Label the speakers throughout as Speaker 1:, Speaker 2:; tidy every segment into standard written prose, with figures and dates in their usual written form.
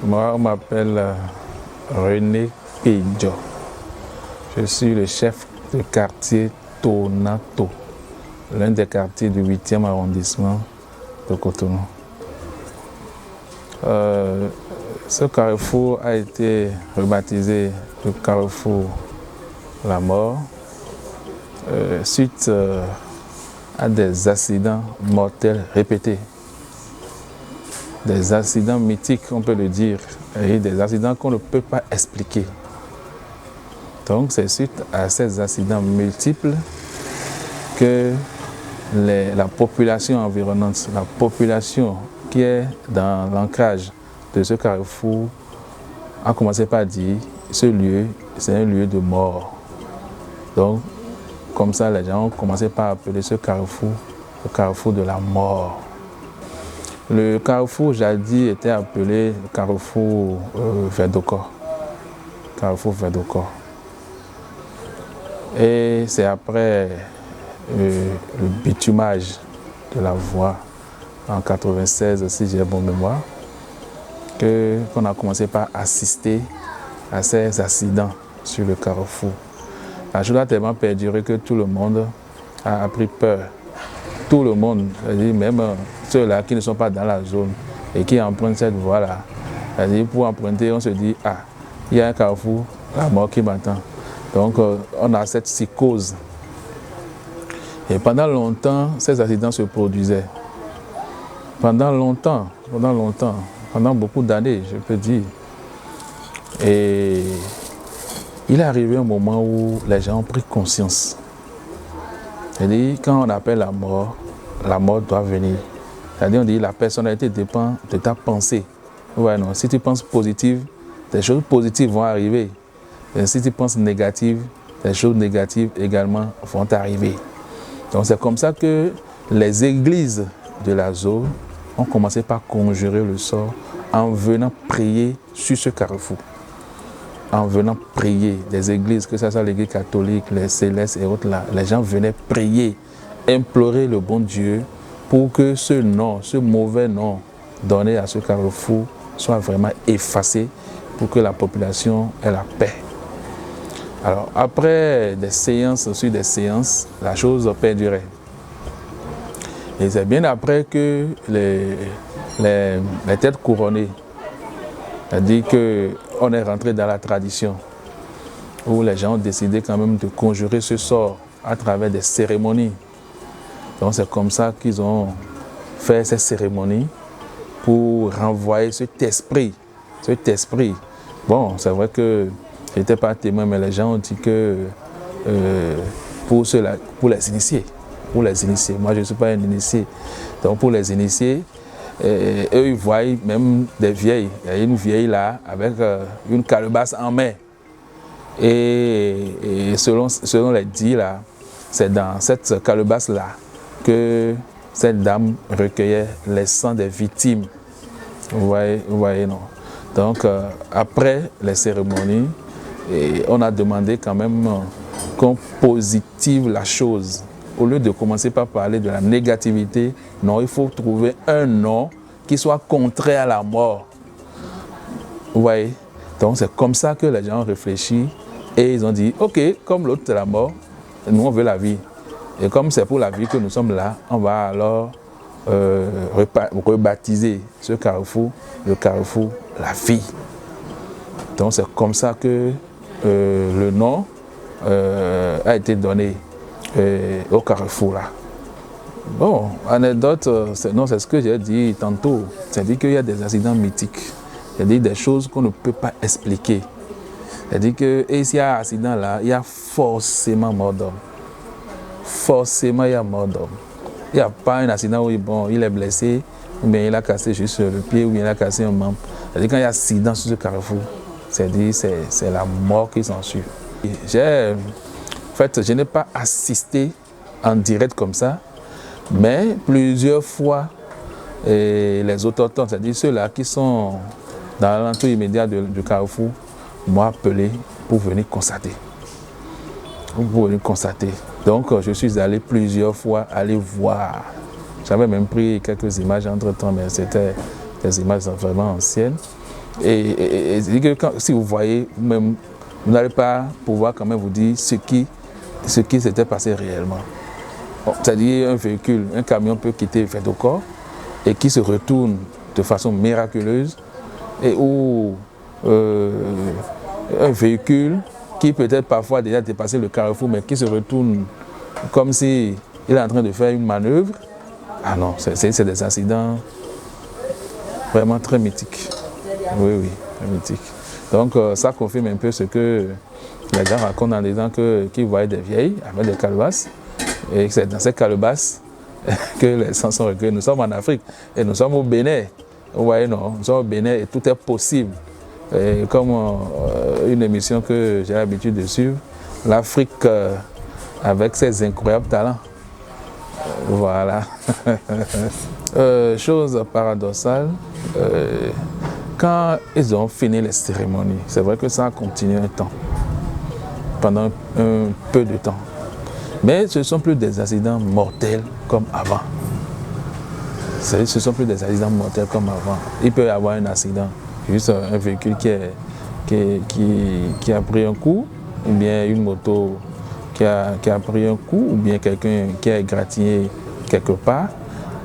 Speaker 1: Moi, on m'appelle René Pedjo. Je suis le chef de quartier Tonato, l'un des quartiers du 8e arrondissement de Cotonou. Ce carrefour a été rebaptisé le carrefour La Mort suite à des accidents mortels répétés. Des accidents mythiques, on peut le dire, et des accidents qu'on ne peut pas expliquer. Donc c'est suite à ces accidents multiples que la population environnante, la population qui est dans l'ancrage de ce carrefour a commencé par dire ce lieu, c'est un lieu de mort. Donc comme ça, les gens ont commencé par appeler ce carrefour le carrefour de la mort. Le carrefour jadis était appelé le carrefour Verdocor. Carrefour Verdocor. Et c'est après le bitumage de la voie en 96, si j'ai bonne mémoire, qu'on a commencé par assister à ces accidents sur le carrefour. La chose a tellement perduré que tout le monde a pris peur. Tout le monde, même ceux-là qui ne sont pas dans la zone et qui empruntent cette voie-là, pour emprunter, on se dit, ah, il y a un carrefour, la mort qui m'attend. Donc on a cette psychose. Et pendant longtemps, ces accidents se produisaient. Pendant longtemps, pendant beaucoup d'années, je peux dire. Et il est arrivé un moment où les gens ont pris conscience. C'est-à-dire, quand on appelle la mort doit venir. C'est-à-dire, on dit la personnalité dépend de ta pensée. Ouais, non. Si tu penses positive, des choses positives vont arriver. Et si tu penses négative, des choses négatives également vont arriver. Donc c'est comme ça que les églises de la zone ont commencé par conjurer le sort en venant prier sur ce carrefour. En venant prier, des églises, que ce soit l'église catholique, les célestes et autres là, les gens venaient prier, implorer le bon Dieu pour que ce nom, ce mauvais nom donné à ce carrefour soit vraiment effacé pour que la population ait la paix. Alors après des séances sur des séances, la chose perdurait. Et c'est bien après que les têtes couronnées, c'est-à-dire qu'on est rentré dans la tradition où les gens ont décidé quand même de conjurer ce sort à travers des cérémonies. Donc c'est comme ça qu'ils ont fait ces cérémonies pour renvoyer cet esprit. Bon, c'est vrai que je n'étais pas témoin, mais les gens ont dit que pour les initiés, moi je ne suis pas un initié, donc pour les initiés, eux ils voient même des vieilles, il y a une vieille là avec une calebasse en main. Et selon les dits là, c'est dans cette calebasse là que cette dame recueillait les sangs des victimes. Vous voyez non. Donc après les cérémonies, on a demandé quand même qu'on positive la chose. Au lieu de commencer par parler de la négativité, non, il faut trouver un nom qui soit contraire à la mort. Vous voyez? Donc c'est comme ça que les gens ont réfléchi et ils ont dit, ok, comme l'autre c'est la mort, nous on veut la vie. Et comme c'est pour la vie que nous sommes là, on va alors rebaptiser ce carrefour, le carrefour La Vie. Donc c'est comme ça que le nom a été donné au carrefour là. Bon, anecdote, c'est ce que j'ai dit tantôt. C'est-à-dire qu'il y a des accidents mythiques. C'est-à-dire des choses qu'on ne peut pas expliquer. C'est-à-dire que s'il y a un accident là, il y a forcément mort d'homme. Forcément, il y a mort d'homme. Il n'y a pas un accident où il est blessé, ou bien il a cassé juste le pied, ou bien il a cassé un membre. C'est-à-dire quand il y a accident sur ce carrefour, c'est-à-dire c'est la mort qui s'ensuit. En fait, je n'ai pas assisté en direct comme ça, mais plusieurs fois, les autochtones, c'est-à-dire ceux-là qui sont dans l'entour immédiat du carrefour, m'ont appelé pour venir constater. Donc, je suis allé plusieurs fois aller voir. J'avais même pris quelques images entre-temps, mais c'était des images vraiment anciennes. Et si vous voyez, même, vous n'allez pas pouvoir quand même vous dire ce qui s'était passé réellement. C'est-à-dire un véhicule, un camion peut quitter Fedocor et qui se retourne de façon miraculeuse, et où un véhicule qui peut-être parfois déjà dépassé le carrefour, mais qui se retourne comme s'il est en train de faire une manœuvre. Ah non, c'est des accidents vraiment très mythiques. Oui, oui, très mythiques. Donc ça confirme un peu ce que les gens racontent en disant qu'ils voyaient des vieilles avec des calebasses, et que c'est dans ces calebasses que les sangs sont recueillis. Nous sommes en Afrique et nous sommes au Bénin. Vous voyez, non, nous sommes au Bénin et tout est possible. Et comme une émission que j'ai l'habitude de suivre, l'Afrique avec ses incroyables talents. Voilà. Chose paradoxale, quand ils ont fini les cérémonies, c'est vrai que ça a continué un temps, pendant un peu de temps. Mais ce ne sont plus des accidents mortels comme avant. Ce ne sont plus des accidents mortels comme avant. Il peut y avoir un accident, juste un véhicule qui a pris un coup, ou bien une moto qui a pris un coup, ou bien quelqu'un qui a égratigné quelque part.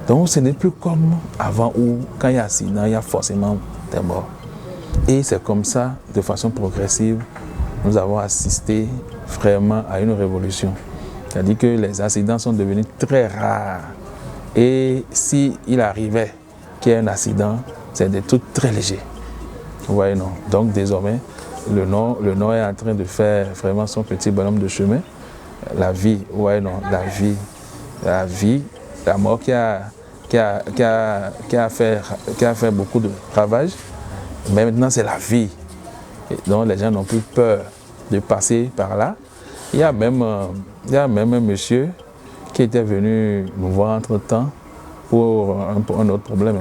Speaker 1: Donc ce n'est plus comme avant où, quand il y a accident, il y a forcément des morts. Et c'est comme ça, de façon progressive, nous avons assisté vraiment à une révolution. C'est-à-dire que les accidents sont devenus très rares. Et s'il arrivait qu'il y ait un accident, c'est des trucs très légers. Vous voyez, non. Donc désormais, le Nord est en train de faire vraiment son petit bonhomme de chemin. La vie, vous voyez, non, la vie, la mort qui a fait beaucoup de ravages, mais maintenant c'est la vie. Et donc les gens n'ont plus peur de passer par là. Il y a même un monsieur qui était venu nous voir entre-temps pour un autre problème.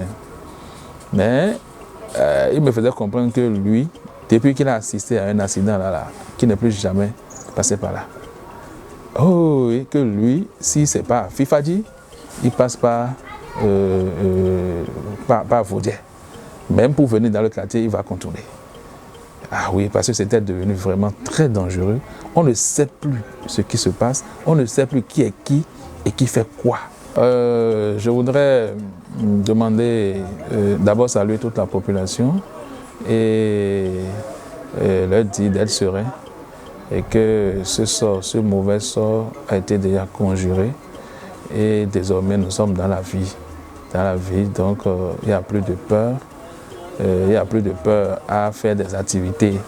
Speaker 1: Mais il me faisait comprendre que lui, depuis qu'il a assisté à un accident là, qu'il n'est plus jamais passé par là. Oh oui, que lui, si c'est pas Fifadji, il passe par Vaudier. Même pour venir dans le quartier, il va contourner. Ah oui, parce que c'était devenu vraiment très dangereux. On ne sait plus ce qui se passe, on ne sait plus qui est qui et qui fait quoi. Je voudrais demander, d'abord saluer toute la population et leur dire d'être serein et que ce mauvais sort a été déjà conjuré et désormais nous sommes dans la vie. Donc il n'y a plus de peur. Il n'y a plus de peur à faire des activités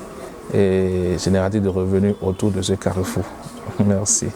Speaker 1: et génératrices de revenus autour de ce carrefour. Merci.